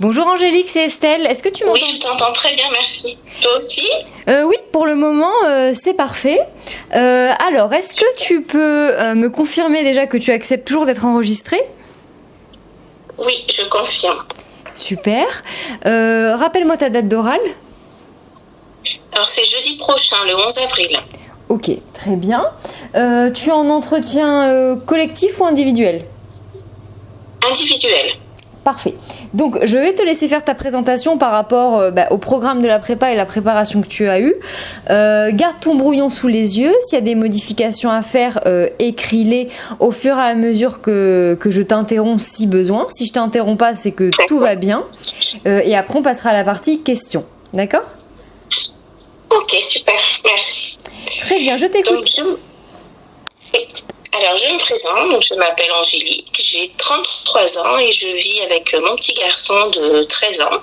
Bonjour Angélique, c'est Estelle. Est-ce que tu m'entends? Oui, je t'entends très bien, merci. Toi aussi? Oui, pour le moment, c'est parfait. Alors, est-ce que tu peux me confirmer déjà que tu acceptes toujours d'être enregistrée? Oui, je confirme. Super. Rappelle-moi ta date d'oral. Alors, c'est jeudi prochain, le 11 avril. Ok, très bien. Tu es en entretien collectif ou individuel? Individuel. Parfait. Donc, je vais te laisser faire ta présentation par rapport au programme de la prépa et la préparation que tu as eue. Garde ton brouillon sous les yeux. S'il y a des modifications à faire, écris-les au fur et à mesure que je t'interromps si besoin. Si je t'interromps pas, c'est que tout va bien. Et après, on passera à la partie questions. D'accord? Ok, super, merci. Très bien, je t'écoute. Alors, je me présente, donc je m'appelle Angélique, j'ai 33 ans et je vis avec mon petit garçon de 13 ans.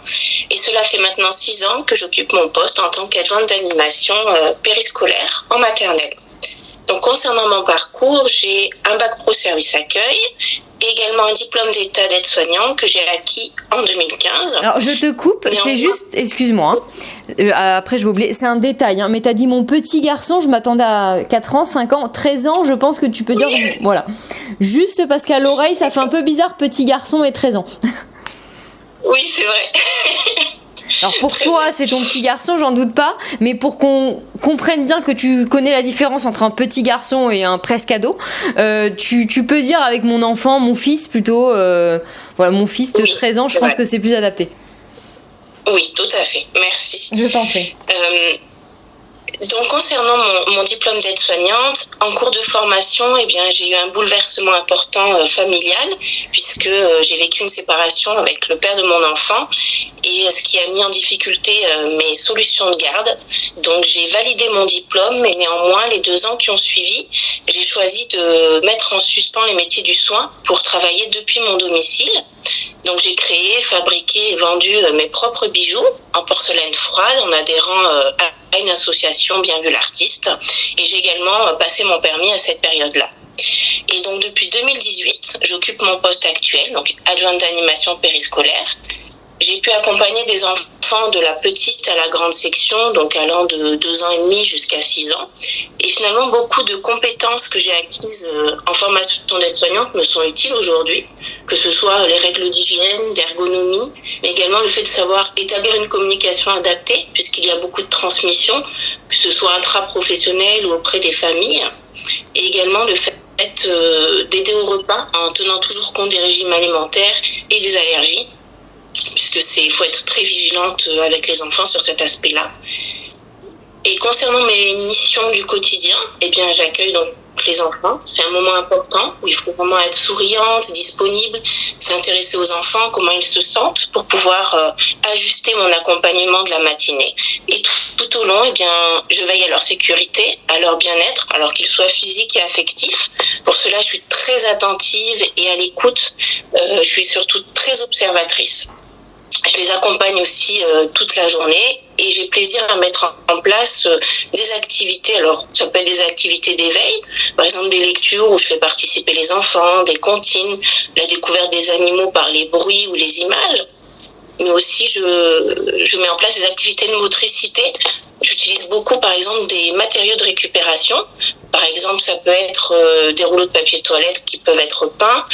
Et cela fait maintenant 6 ans que j'occupe mon poste en tant qu'adjointe d'animation périscolaire en maternelle. Donc, concernant mon parcours, j'ai un bac pro service accueil et également un diplôme d'état d'aide-soignant que j'ai acquis en 2015. Alors, je te coupe, c'est juste, excuse-moi, après je vais oublier, c'est un détail, mais tu as dit mon petit garçon, je m'attendais à 4 ans, 5 ans, 13 ans, je pense que tu peux dire, voilà. Juste parce qu'à l'oreille, ça fait un peu bizarre, petit garçon et 13 ans. Oui, c'est vrai. Alors pour toi, c'est ton petit garçon, j'en doute pas, mais pour qu'on comprenne bien que tu connais la différence entre un petit garçon et un presque ado, tu peux dire avec mon enfant, mon fils plutôt, voilà, mon fils de 13 ans, je pense que c'est plus adapté. Oui, tout à fait, merci. Je t'en prie. Donc, concernant mon diplôme d'aide-soignante, en cours de formation, j'ai eu un bouleversement important familial, puisque j'ai vécu une séparation avec le père de mon enfant, et ce qui a mis en difficulté mes solutions de garde. Donc, j'ai validé mon diplôme, mais néanmoins, les 2 ans qui ont suivi, j'ai choisi de mettre en suspens les métiers du soin pour travailler depuis mon domicile. Donc, j'ai créé, fabriqué et vendu mes propres bijoux en porcelaine froide en adhérant à une association Bien Vu l'Artiste. Et j'ai également passé mon permis à cette période-là. Et donc, depuis 2018, j'occupe mon poste actuel, donc adjointe d'animation périscolaire. J'ai pu accompagner des enfants de la petite à la grande section, donc allant de 2 ans et demi jusqu'à 6 ans. Et finalement, beaucoup de compétences que j'ai acquises en formation d'aide-soignante me sont utiles aujourd'hui, que ce soit les règles d'hygiène, d'ergonomie, mais également le fait de savoir établir une communication adaptée, puisqu'il y a beaucoup de transmission, que ce soit intra-professionnel ou auprès des familles, et également le fait d'aider au repas en tenant toujours compte des régimes alimentaires et des allergies, puisque il faut être très vigilante avec les enfants sur cet aspect-là. Et concernant mes missions du quotidien, j'accueille donc les enfants. C'est un moment important où il faut vraiment être souriante, disponible, s'intéresser aux enfants, comment ils se sentent pour pouvoir ajuster mon accompagnement de la matinée. Et tout au long, je veille à leur sécurité, à leur bien-être, alors qu'ils soient physiques et affectifs. Pour cela, je suis très attentive et à l'écoute. Je suis surtout très observatrice. Je les accompagne aussi toute la journée et j'ai plaisir à mettre en place des activités. Alors, ça peut être des activités d'éveil, par exemple des lectures où je fais participer les enfants, des comptines, la découverte des animaux par les bruits ou les images. Mais aussi, je mets en place des activités de motricité. J'utilise beaucoup, par exemple, des matériaux de récupération. Par exemple, ça peut être des rouleaux de papier toilette qui peuvent être peints,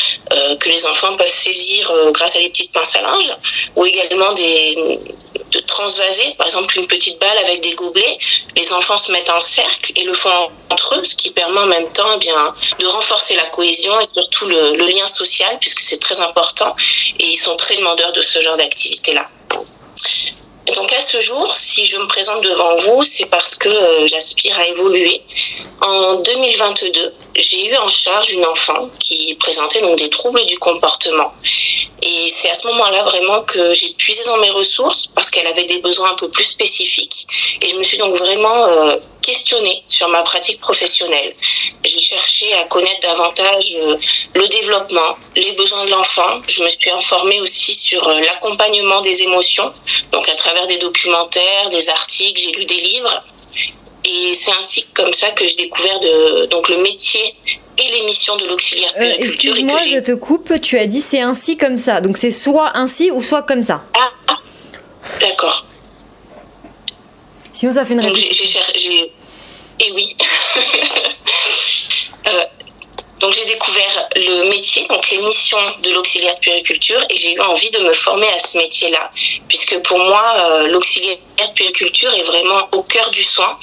que les enfants peuvent saisir grâce à des petites pinces à linge, ou également de transvaser, par exemple une petite balle avec des gobelets. Les enfants se mettent en cercle et le font entre eux, ce qui permet en même temps de renforcer la cohésion et surtout le lien social, puisque c'est très important, et ils sont très demandeurs de ce genre d'activité-là. Donc à ce jour, si je me présente devant vous, c'est parce que j'aspire à évoluer. En 2022, j'ai eu en charge une enfant qui présentait donc des troubles du comportement. Et c'est à ce moment-là vraiment que j'ai puisé dans mes ressources parce qu'elle avait des besoins un peu plus spécifiques. Et je me suis donc vraiment questionnée sur ma pratique professionnelle. J'ai cherché à connaître davantage le développement, les besoins de l'enfant. Je me suis informée aussi sur l'accompagnement des émotions, donc à travers des documentaires, des articles, j'ai lu des livres. Et c'est ainsi comme ça que j'ai découvert donc le métier et les missions de l'auxiliaire puériculture. Excuse-moi, je te coupe, tu as dit c'est ainsi comme ça. Donc c'est soit ainsi ou soit comme ça. Ah, d'accord. Sinon ça fait une répétition. Et oui. Donc j'ai découvert le métier, donc les missions de l'auxiliaire puériculture, et j'ai eu envie de me former à ce métier-là, puisque pour moi, l'auxiliaire puériculture est vraiment au cœur du soin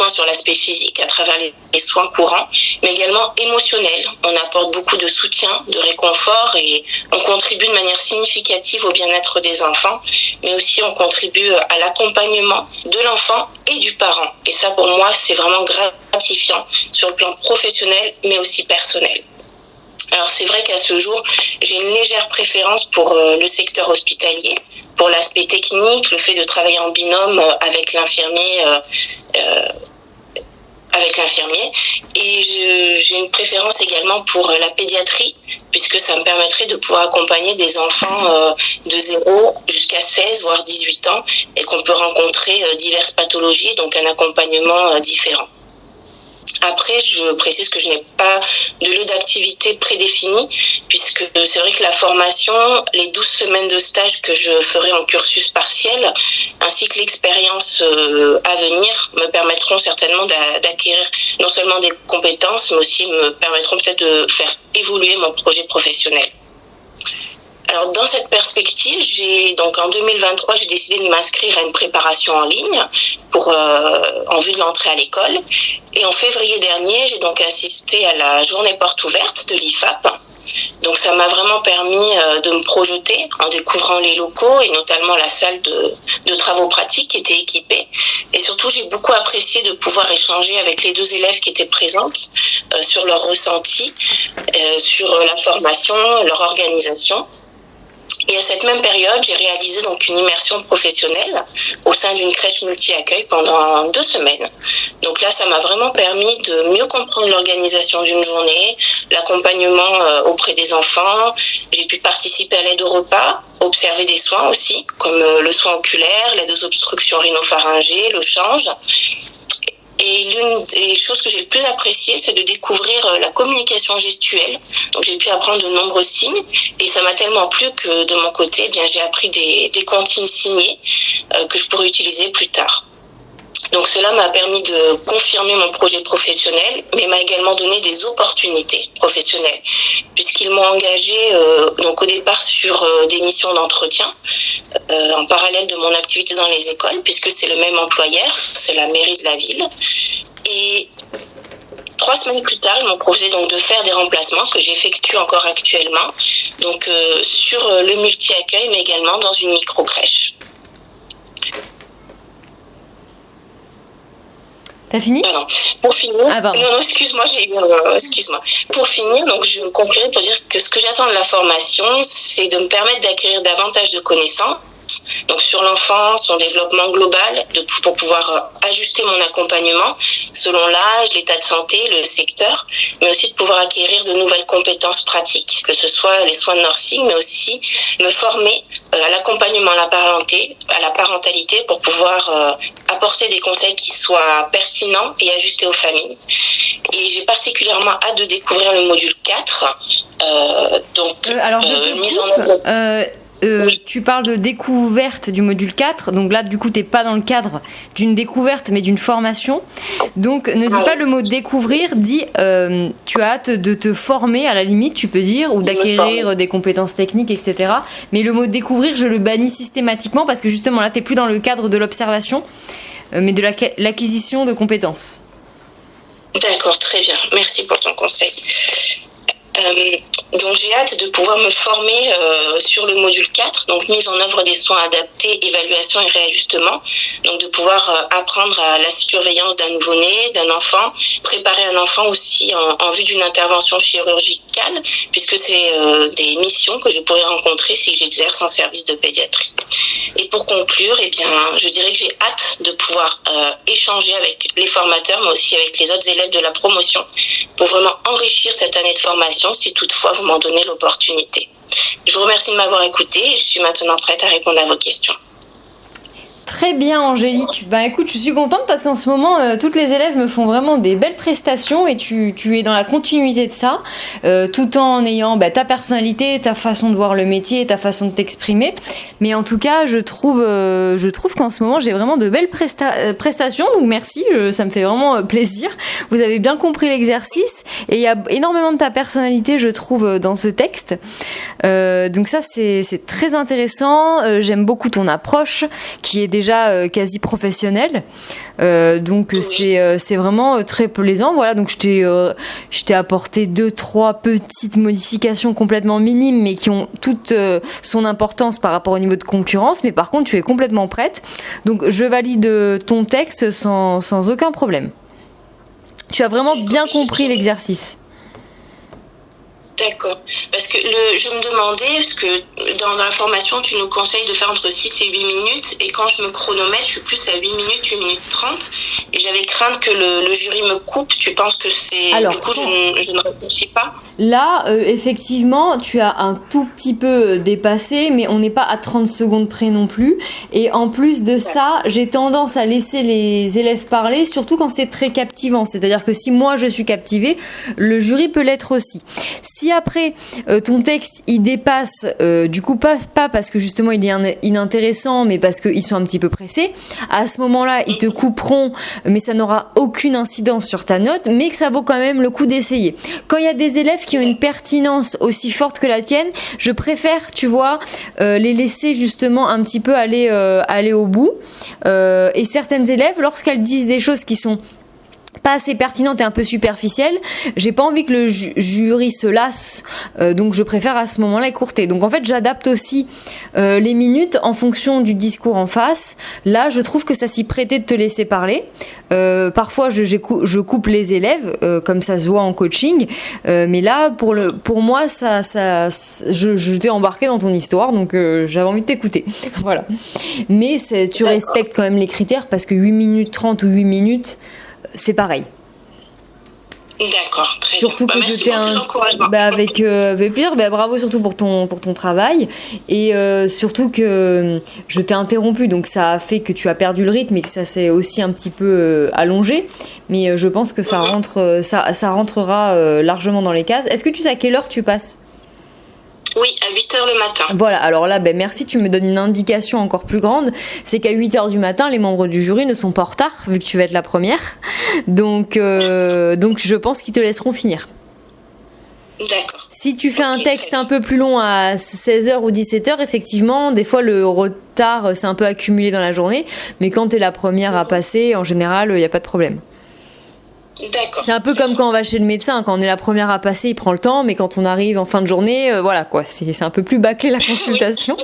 sur l'aspect physique à travers les soins courants, mais également émotionnel. On apporte beaucoup de soutien, de réconfort, et on contribue de manière significative au bien-être des enfants, mais aussi on contribue à l'accompagnement de l'enfant et du parent. Et ça, pour moi, c'est vraiment gratifiant sur le plan professionnel, mais aussi personnel. Alors c'est vrai qu'à ce jour, j'ai une légère préférence pour le secteur hospitalier, pour l'aspect technique, le fait de travailler en binôme avec l'infirmier, et j'ai une préférence également pour la pédiatrie, puisque ça me permettrait de pouvoir accompagner des enfants de 0 jusqu'à 16 voire 18 ans, et qu'on peut rencontrer diverses pathologies, donc un accompagnement différent. Après, je précise que je n'ai pas de lieu d'activité prédéfini, puisque c'est vrai que la formation, les 12 semaines de stage que je ferai en cursus partiel, ainsi que l'expérience à venir, me permettront certainement d'acquérir non seulement des compétences, mais aussi me permettront peut-être de faire évoluer mon projet professionnel. Alors dans cette perspective, en 2023, j'ai décidé de m'inscrire à une préparation en ligne en vue de l'entrée à l'école. Et en février dernier, j'ai donc assisté à la journée porte ouverte de l'IFAP. Donc ça m'a vraiment permis de me projeter en découvrant les locaux et notamment la salle de travaux pratiques qui était équipée. Et surtout, j'ai beaucoup apprécié de pouvoir échanger avec les 2 élèves qui étaient présentes sur leurs ressentis, sur la formation, leur organisation. Et à cette même période, j'ai réalisé donc une immersion professionnelle au sein d'une crèche multi-accueil pendant 2 semaines. Donc là, ça m'a vraiment permis de mieux comprendre l'organisation d'une journée, l'accompagnement auprès des enfants. J'ai pu participer à l'aide au repas, observer des soins aussi, comme le soin oculaire, l'aide aux obstructions rhinopharyngées, le change. Et l'une des choses que j'ai le plus appréciées, c'est de découvrir la communication gestuelle. Donc j'ai pu apprendre de nombreux signes et ça m'a tellement plu que de mon côté, j'ai appris des consignes signées que je pourrais utiliser plus tard. Donc cela m'a permis de confirmer mon projet professionnel, mais m'a également donné des opportunités professionnelles, puisqu'ils m'ont engagé au départ sur des missions d'entretien en parallèle de mon activité dans les écoles, puisque c'est le même employeur, c'est la mairie de la ville. Et 3 semaines plus tard, ils m'ont proposé donc de faire des remplacements que j'effectue encore actuellement, donc sur le multi-accueil, mais également dans une micro-crèche. T'as fini ? Pardon. Pour finir, excuse-moi, excuse-moi. Pour finir, donc je conclurai pour dire que ce que j'attends de la formation, c'est de me permettre d'acquérir davantage de connaissances, donc sur l'enfant, son développement global, pour pouvoir ajuster mon accompagnement selon l'âge, l'état de santé, le secteur, mais aussi de pouvoir acquérir de nouvelles compétences pratiques, que ce soit les soins de nursing, mais aussi me former à l'accompagnement à la parentalité pour pouvoir apporter des conseils qui soient pertinents et ajustés aux familles. Et j'ai particulièrement hâte de découvrir le module 4, mise en œuvre. Oui. Tu parles de découverte du module 4, donc là du coup t'es pas dans le cadre d'une découverte mais d'une formation, donc ne dis pas le mot découvrir, dis tu as hâte de te former à la limite, tu peux dire, ou d'acquérir des compétences techniques, etc. Mais le mot découvrir, je le bannis systématiquement parce que justement là t'es plus dans le cadre de l'observation mais de l'acquisition de compétences. D'accord, très bien, merci pour ton conseil. Donc j'ai hâte de pouvoir me former sur le module 4, donc mise en œuvre des soins adaptés, évaluation et réajustement, donc de pouvoir apprendre à la surveillance d'un nouveau-né, d'un enfant, préparer un enfant aussi en vue d'une intervention chirurgicale, puisque c'est des missions que je pourrais rencontrer si j'exerce en service de pédiatrie. Et pour conclure, je dirais que j'ai hâte de pouvoir échanger avec les formateurs, mais aussi avec les autres élèves de la promotion, pour vraiment enrichir cette année de formation, si toutefois vous m'en donnez l'opportunité. Je vous remercie de m'avoir écouté et je suis maintenant prête à répondre à vos questions. Très bien, Angélique. Ben écoute, je suis contente parce qu'en ce moment, toutes les élèves me font vraiment des belles prestations et tu es dans la continuité de ça, tout en ayant ta personnalité, ta façon de voir le métier, ta façon de t'exprimer. Mais en tout cas, je trouve qu'en ce moment, j'ai vraiment de belles prestations. Donc merci, ça me fait vraiment plaisir. Vous avez bien compris l'exercice et il y a énormément de ta personnalité, je trouve, dans ce texte. Donc ça, c'est très intéressant. J'aime beaucoup ton approche qui est déjà quasi professionnelle. Donc c'est vraiment très plaisant. Voilà, donc je t'ai apporté 2-3 petites modifications complètement minimes, mais qui ont toute son importance par rapport au niveau de concurrence. Mais par contre, tu es complètement prête. Donc je valide ton texte sans aucun problème. Tu as vraiment bien compris l'exercice. D'accord. Parce que je me demandais, parce que dans la formation, tu nous conseilles de faire entre 6 et 8 minutes, et quand je me chronomètre, je suis plus à 8 minutes, 8 minutes 30, et j'avais crainte que le jury me coupe. Tu penses que c'est... Alors, du coup, je ne réfléchis pas. Là, effectivement, tu as un tout petit peu dépassé, mais on n'est pas à 30 secondes près non plus. Et en plus de ça, j'ai tendance à laisser les élèves parler, surtout quand c'est très captivant. C'est-à-dire que si moi je suis captivée, le jury peut l'être aussi. Si après ton texte il dépasse, du coup pas parce que justement il est inintéressant, mais parce qu'ils sont un petit peu pressés, à ce moment-là ils te couperont, mais ça n'aura aucune incidence sur ta note, mais que ça vaut quand même le coup d'essayer. Quand il y a des élèves qui ont une pertinence aussi forte que la tienne, je préfère, tu vois, les laisser justement un petit peu aller au bout. Et certaines élèves, lorsqu'elles disent des choses qui sont pas assez pertinente et un peu superficielle, j'ai pas envie que le jury se lasse, donc je préfère à ce moment-là écourter. Donc en fait j'adapte aussi les minutes en fonction du discours en face. Là je trouve que ça s'y prêtait de te laisser parler. Parfois je coupe les élèves, comme ça se voit en coaching, mais là pour moi je t'ai embarqué dans ton histoire, donc j'avais envie de t'écouter. Voilà. Mais tu respectes quand même les critères, parce que 8 minutes 30 ou 8 minutes c'est pareil. D'accord, très surtout bien. Que je t'ai avec plaisir, bravo surtout pour ton travail, et surtout que je t'ai interrompu, donc ça a fait que tu as perdu le rythme et que ça s'est aussi un petit peu allongé, mais je pense que ça rentrera largement dans les cases. Est-ce que tu sais à quelle heure tu passes ? Oui, à 8h le matin. Voilà, alors là, merci, tu me donnes une indication encore plus grande. C'est qu'à 8h du matin, les membres du jury ne sont pas en retard, vu que tu vas être la première. Donc je pense qu'ils te laisseront finir. D'accord. Si tu fais un texte un peu plus long à 16h ou 17h, effectivement, des fois le retard s'est un peu accumulé dans la journée. Mais quand tu es la première à passer, en général, il n'y a pas de problème. D'accord. C'est un peu comme quand on va chez le médecin, quand on est la première à passer, il prend le temps, mais quand on arrive en fin de journée, voilà quoi, c'est un peu plus bâclé la consultation.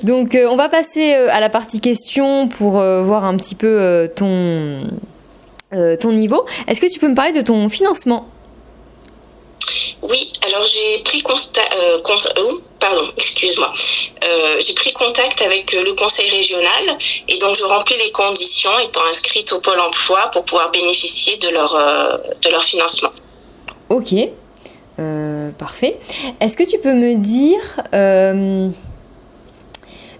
Donc on va passer à la partie questions pour voir un petit peu ton niveau. Est-ce que tu peux me parler de ton financement ? Oui, alors j'ai pris j'ai pris contact avec le conseil régional, et donc je remplis les conditions étant inscrite au Pôle emploi pour pouvoir bénéficier de leur financement. Ok, parfait. Est-ce que tu peux me dire...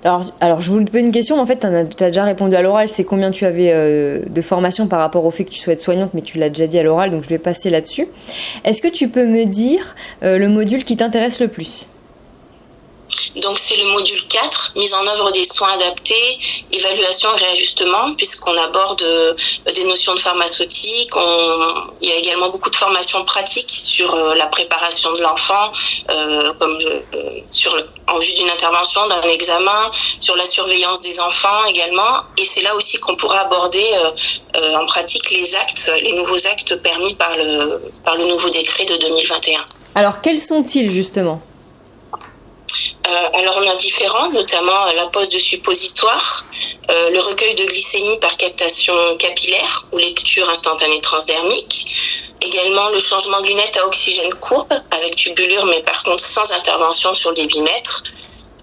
Alors, je voulais te poser une question, mais en fait, tu as déjà répondu à l'oral, c'est combien tu avais de formation par rapport au fait que tu sois soignante, mais tu l'as déjà dit à l'oral, donc je vais passer là-dessus. Est-ce que tu peux me dire le module qui t'intéresse le plus ? Donc c'est le module 4, mise en œuvre des soins adaptés, évaluation et réajustement, puisqu'on aborde des notions de pharmaceutique. Il y a également beaucoup de formations pratiques sur la préparation de l'enfant, en vue d'une intervention, d'un examen, sur la surveillance des enfants également. Et c'est là aussi qu'on pourra aborder en pratique les nouveaux actes permis par le nouveau décret de 2021. Alors quels sont-ils justement ? Alors on a différents, notamment la pose de suppositoire, le recueil de glycémie par captation capillaire ou lecture instantanée transdermique, également le changement de lunettes à oxygène courbe avec tubulure, mais par contre sans intervention sur le débitmètre,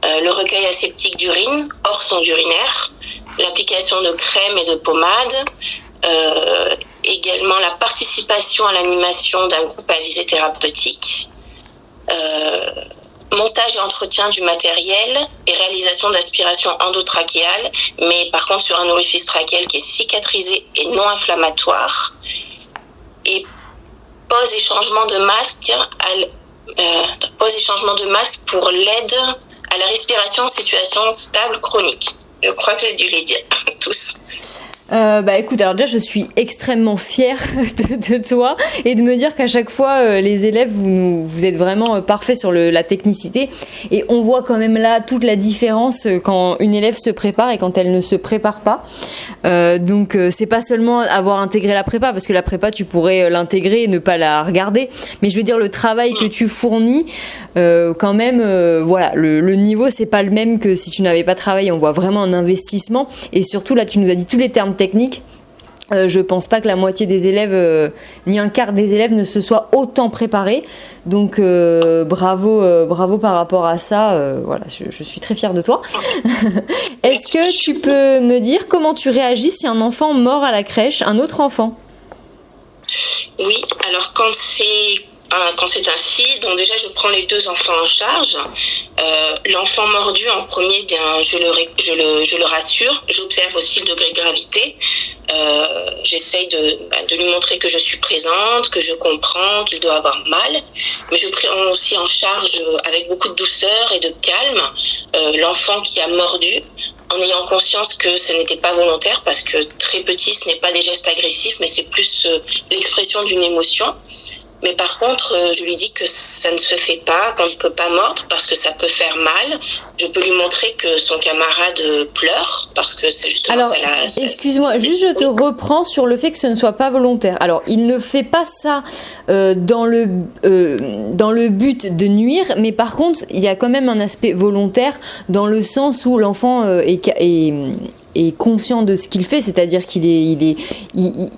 le recueil aseptique d'urine hors sonde urinaire, l'application de crème et de pommade, également la participation à l'animation d'un groupe à visée thérapeutique, montage et entretien du matériel et réalisation d'aspiration endotrachéale, mais par contre sur un orifice trachéal qui est cicatrisé et non inflammatoire. Et pose et changement de masque pour l'aide à la respiration en situation stable chronique. Je crois que j'ai dû les dire tous. Écoute, alors déjà je suis extrêmement fière de toi et de me dire qu'à chaque fois les élèves vous êtes vraiment parfaits sur la technicité, et on voit quand même là toute la différence quand une élève se prépare et quand elle ne se prépare pas. Donc c'est pas seulement avoir intégré la prépa, parce que la prépa tu pourrais l'intégrer et ne pas la regarder, mais je veux dire le travail que tu fournis, quand même voilà, le niveau c'est pas le même que si tu n'avais pas travaillé. On voit vraiment un investissement, et surtout là tu nous as dit tous les termes techniques. Je pense pas que la moitié des élèves, ni un quart des élèves ne se soient autant préparés. Donc bravo par rapport à ça. Voilà, je suis très fière de toi. Est-ce que tu peux me dire comment tu réagis si un enfant mord à la crèche un autre enfant ? Oui, alors quand c'est ainsi, donc déjà je prends les deux enfants en charge. L'enfant mordu en premier, bien je le rassure. J'observe aussi le degré de gravité. J'essaye de lui montrer que je suis présente, que je comprends qu'il doit avoir mal. Mais je prends aussi en charge avec beaucoup de douceur et de calme l'enfant qui a mordu, en ayant conscience que ce n'était pas volontaire, parce que très petit, ce n'est pas des gestes agressifs, mais c'est plus l'expression d'une émotion. Mais par contre, je lui dis que ça ne se fait pas, qu'on ne peut pas mordre parce que ça peut faire mal. Je peux lui montrer que son camarade pleure parce que c'est justement... Alors, excuse-moi, juste je te reprends sur le fait que ce ne soit pas volontaire. Alors, il ne fait pas ça dans le but de nuire, mais par contre, il y a quand même un aspect volontaire dans le sens où l'enfant est conscient de ce qu'il fait, c'est-à-dire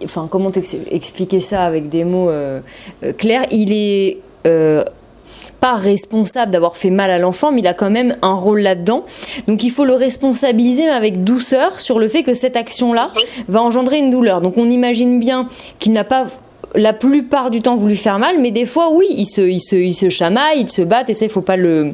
enfin, comment expliquer ça avec des mots clairs, il est pas responsable d'avoir fait mal à l'enfant, mais il a quand même un rôle là-dedans. Donc il faut le responsabiliser, mais avec douceur, sur le fait que cette action-là va engendrer une douleur. Donc on imagine bien qu'il n'a pas la plupart du temps voulu faire mal, mais des fois oui, il se chamaille, ils se battent, et ça faut pas le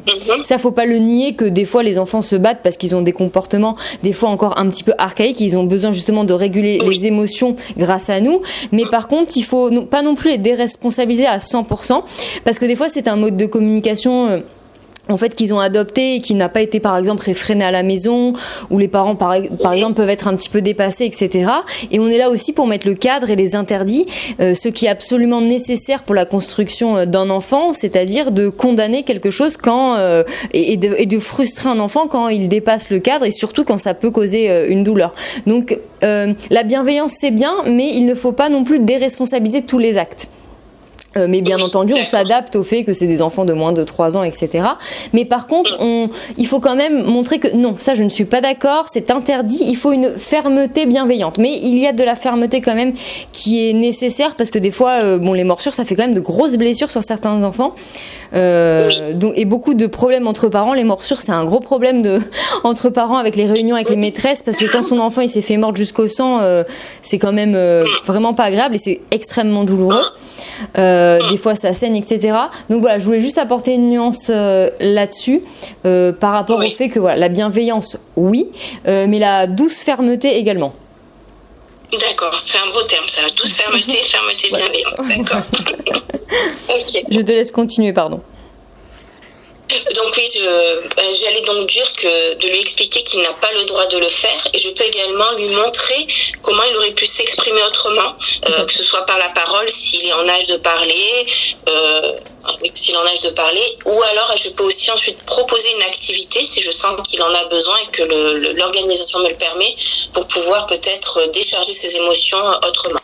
nier, que des fois les enfants se battent parce qu'ils ont des comportements des fois encore un petit peu archaïques, ils ont besoin justement de réguler les émotions grâce à nous. Mais par contre il faut pas non plus les déresponsabiliser à 100%, parce que des fois c'est un mode de communication en fait qu'ils ont adopté et qui n'a pas été par exemple réfréné à la maison, où les parents par exemple peuvent être un petit peu dépassés, etc. Et on est là aussi pour mettre le cadre et les interdits, ce qui est absolument nécessaire pour la construction d'un enfant, c'est-à-dire de condamner quelque chose et de frustrer un enfant quand il dépasse le cadre, et surtout quand ça peut causer une douleur. Donc la bienveillance c'est bien, mais il ne faut pas non plus déresponsabiliser tous les actes. Mais bien entendu, on s'adapte au fait que c'est des enfants de moins de 3 ans, etc. Mais par contre, il faut quand même montrer que non, ça je ne suis pas d'accord, c'est interdit, il faut une fermeté bienveillante. Mais il y a de la fermeté quand même qui est nécessaire, parce que des fois, les morsures, ça fait quand même de grosses blessures sur certains enfants. Et beaucoup de problèmes entre parents. Les morsures, c'est un gros problème entre parents, avec les réunions avec les maîtresses, parce que quand son enfant il s'est fait mordre jusqu'au sang, c'est quand même vraiment pas agréable, et c'est extrêmement douloureux. Des fois ça saigne, etc. Donc voilà, je voulais juste apporter une nuance là-dessus, par rapport au fait que voilà, la bienveillance oui, mais la douce fermeté également. D'accord, c'est un beau terme ça, douce fermeté, fermeté bienveillante. D'accord. Okay. Je te laisse continuer, pardon. Donc oui, j'allais donc dire de lui expliquer qu'il n'a pas le droit de le faire, et je peux également lui montrer comment il aurait pu s'exprimer autrement, que ce soit par la parole s'il est en âge de parler, ou alors je peux aussi ensuite proposer une activité si je sens qu'il en a besoin et que l'organisation me le permet, pour pouvoir peut-être décharger ses émotions autrement.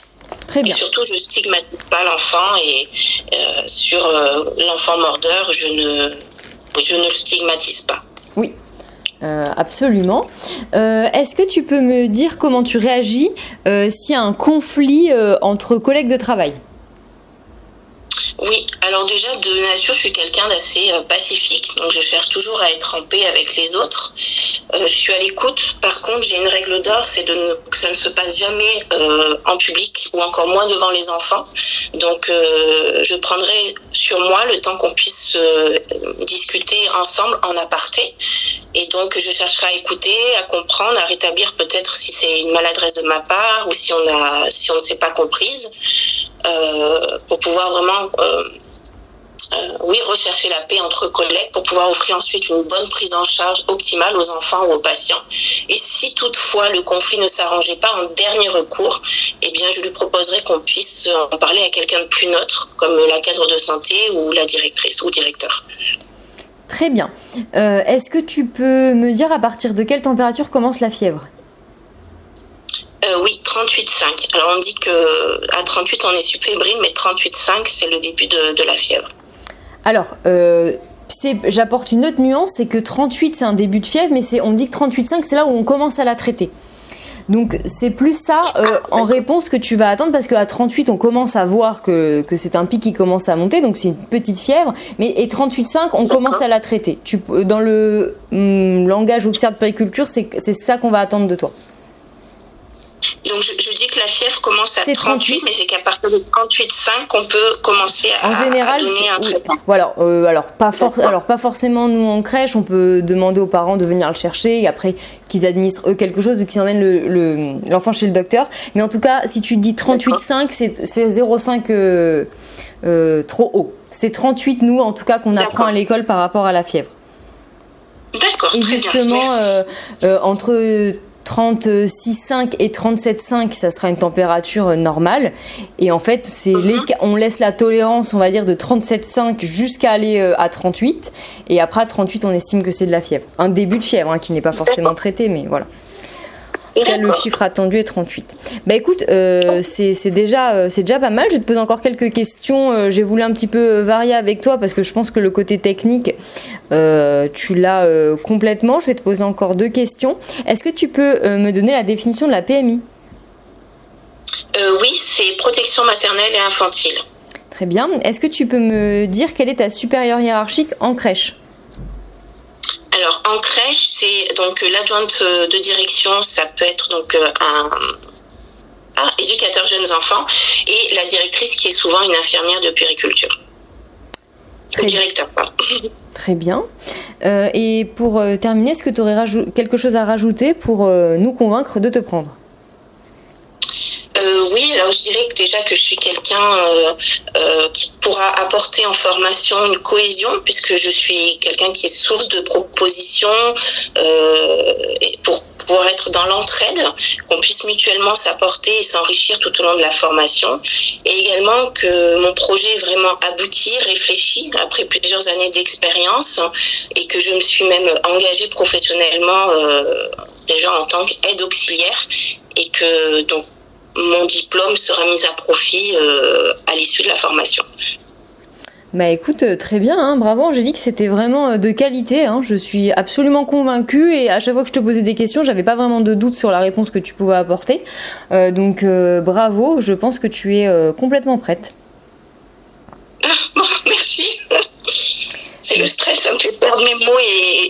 Très bien. Et surtout, je stigmatise pas l'enfant, et sur l'enfant mordeur, je ne le stigmatise pas. Oui, absolument. Est-ce que tu peux me dire comment tu réagis s'il y a un conflit entre collègues de travail ? Oui, alors déjà de nature je suis quelqu'un d'assez pacifique, donc je cherche toujours à être en paix avec les autres. Je suis à l'écoute. Par contre, j'ai une règle d'or, c'est que ça ne se passe jamais en public, ou encore moins devant les enfants. Donc, je prendrai sur moi le temps qu'on puisse discuter ensemble en aparté. Et donc, je chercherai à écouter, à comprendre, à rétablir peut-être si c'est une maladresse de ma part ou si on ne s'est pas comprise, pour pouvoir vraiment rechercher la paix entre collègues pour pouvoir offrir ensuite une bonne prise en charge optimale aux enfants ou aux patients. Et si toutefois le conflit ne s'arrangeait pas, en dernier recours, eh bien, je lui proposerai qu'on puisse en parler à quelqu'un de plus neutre, comme la cadre de santé ou la directrice ou directeur. Très bien. Est-ce que tu peux me dire à partir de quelle température commence la fièvre ? Oui, 38,5. Alors on dit qu'à 38 on est subfébrile, mais 38,5 c'est le début de la fièvre. Alors, j'apporte une autre nuance, c'est que 38 c'est un début de fièvre, mais on dit que 38,5 c'est là où on commence à la traiter. Donc c'est plus ça en réponse que tu vas attendre, parce qu'à 38 on commence à voir que c'est un pic qui commence à monter, donc c'est une petite fièvre, et 38,5 on commence à la traiter. Dans le langage auxiliaire de périculture, c'est ça qu'on va attendre de toi. Donc je dis que la fièvre commence à 38, mais c'est qu'à partir de 38,5 qu'on peut commencer à donner un traitement. Voilà, alors pas forcément nous en crèche, on peut demander aux parents de venir le chercher et après qu'ils administrent eux quelque chose ou qu'ils emmènent l'enfant chez le docteur. Mais en tout cas, si tu dis 38,5, c'est 0,5 trop haut. C'est 38 nous en tout cas qu'on apprend à l'école par rapport à la fièvre. D'accord. Et justement entre 36,5 et 37,5, ça sera une température normale. Et en fait, on laisse la tolérance, on va dire, de 37,5 jusqu'à aller à 38. Et après, à 38, on estime que c'est de la fièvre. Un début de fièvre, qui n'est pas forcément traité, mais voilà. Le chiffre attendu est 38. Bah écoute, c'est déjà pas mal. Je vais te poser encore quelques questions. J'ai voulu un petit peu varier avec toi parce que je pense que le côté technique, tu l'as complètement. Je vais te poser encore 2 questions. Est-ce que tu peux me donner la définition de la PMI ? Oui, c'est protection maternelle et infantile. Très bien. Est-ce que tu peux me dire quelle est ta supérieure hiérarchique en crèche ? Alors en crèche, c'est donc l'adjointe de direction, ça peut être donc un éducateur jeunes enfants, et la directrice qui est souvent une infirmière de puériculture. Le directeur, pardon. Très bien. Et pour terminer, est-ce que tu aurais quelque chose à rajouter pour nous convaincre de te prendre ? Oui, alors je dirais déjà que je suis quelqu'un qui pourra apporter en formation une cohésion, puisque je suis quelqu'un qui est source de propositions et pour pouvoir être dans l'entraide, qu'on puisse mutuellement s'apporter et s'enrichir tout au long de la formation, et également que mon projet est vraiment abouti, réfléchi après plusieurs années d'expérience, et que je me suis même engagée professionnellement déjà en tant qu'aide auxiliaire, et que donc mon diplôme sera mis à profit à l'issue de la formation. Bah écoute, très bien, bravo Angélique, c'était vraiment de qualité, je suis absolument convaincue et à chaque fois que je te posais des questions, j'avais pas vraiment de doute sur la réponse que tu pouvais apporter, donc bravo, je pense que tu es complètement prête. Merci. C'est le stress, ça me fait perdre mes mots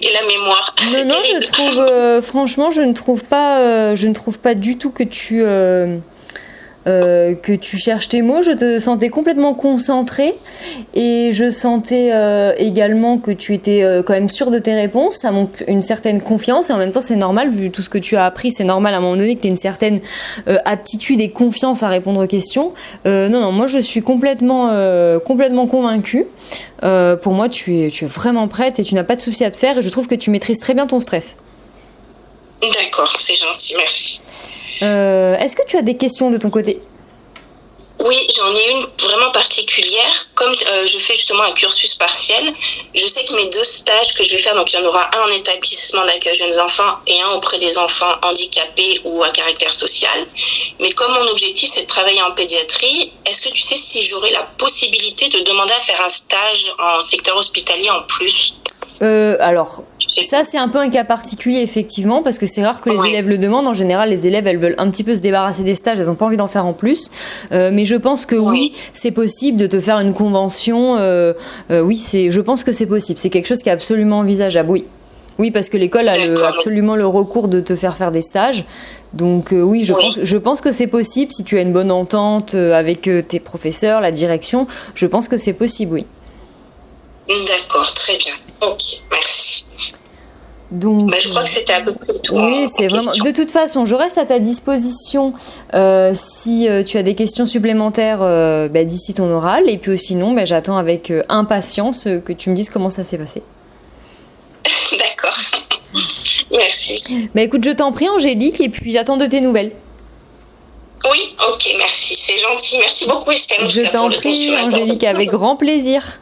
et la mémoire. Non, je trouve, franchement, je ne trouve pas du tout que tu cherches tes mots. Je te sentais complètement concentrée et je sentais également que tu étais quand même sûre de tes réponses. Ça montre une certaine confiance et en même temps c'est normal, vu tout ce que tu as appris, c'est normal à un moment donné que tu aies une certaine aptitude et confiance à répondre aux questions. Non, moi je suis complètement convaincue. Pour moi tu es vraiment prête et tu n'as pas de souci à te faire et je trouve que tu maîtrises très bien ton stress. D'accord, c'est gentil, merci. Est-ce que tu as des questions de ton côté ? Oui, j'en ai une vraiment particulière. Comme je fais justement un cursus partiel, je sais que mes 2 stages que je vais faire, donc il y en aura un en établissement d'accueil jeunes enfants et un auprès des enfants handicapés ou à caractère social. Mais comme mon objectif c'est de travailler en pédiatrie, est-ce que tu sais si j'aurai la possibilité de demander à faire un stage en secteur hospitalier en plus ? Alors, ça c'est un peu un cas particulier effectivement parce que c'est rare que les élèves le demandent. En général, les élèves elles veulent un petit peu se débarrasser des stages, elles n'ont pas envie d'en faire en plus. Mais je pense que oui, c'est possible de te faire une convention. Oui, je pense que c'est possible. C'est quelque chose qui est absolument envisageable. Oui. Oui, parce que l'école a absolument le recours de te faire des stages. Donc oui, je pense que c'est possible si tu as une bonne entente avec tes professeurs, la direction. Je pense que c'est possible, oui. D'accord, très bien. Ok, merci. Donc, je crois que c'était à peu près tout. Oui, c'est vraiment. De toute façon, je reste à ta disposition si tu as des questions supplémentaires d'ici ton oral. Et puis sinon, j'attends avec impatience que tu me dises comment ça s'est passé. D'accord. Merci. Écoute, je t'en prie, Angélique, et puis j'attends de tes nouvelles. Oui, ok, merci. C'est gentil. Merci beaucoup, Estelle. Je t'en prie, Angélique, avec grand plaisir.